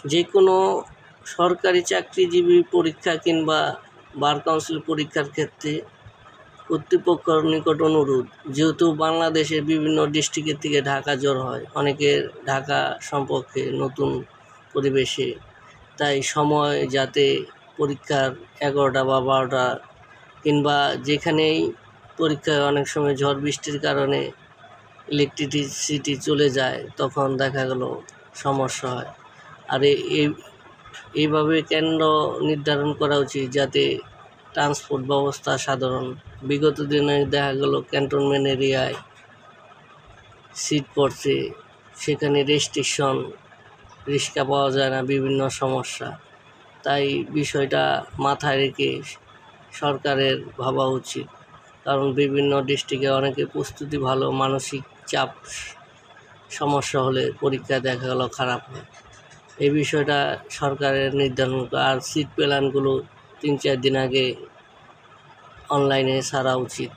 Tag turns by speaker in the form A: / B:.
A: যে কোনো সরকারি চাকরিজীবী পরীক্ষা কিংবা বার কাউন্সিল পরীক্ষার ক্ষেত্রে কর্তৃপক্ষের নিকট অনুরোধ, যেহেতু বাংলাদেশের বিভিন্ন ডিস্ট্রিক্টের থেকে ঢাকা জড়ো হয়, অনেকের ঢাকা সম্পর্কে নতুন পরিবেশে, তাই সময় যাতে পরীক্ষার 11টা বা 12টা কিংবা যেখানেই পরীক্ষায় অনেক সময় ঝড় বৃষ্টির কারণে ইলেকট্রিসিটি চলে যায়, তখন দেখা গেল সমস্যা হয়। আর এইভাবে কেন্দ্র নির্ধারণ করা উচিত যাতে ট্রান্সপোর্ট ব্যবস্থা সাধারণ। বিগত দিনে দেখা গেল ক্যান্টনমেন্ট এরিয়ায় সিট পড়ছে, সেখানে রেস্ট্রিকশন, রিক্সা পাওয়া যায় না, বিভিন্ন সমস্যা। তাই বিষয়টা মাথায় রেখে সরকারের ভাবা উচিত, কারণ বিভিন্ন ডিস্ট্রিক্টে অনেকে প্রস্তুতি ভালো, মানসিক চাপ সমস্যা হলে পরীক্ষা দেখা গেল খারাপ হয়। এই বিষয়টা সরকারের নির্ধারণ আর সিট প্ল্যানগুলো 3-4 দিন আগে অনলাইনে ছাড়া উচিত।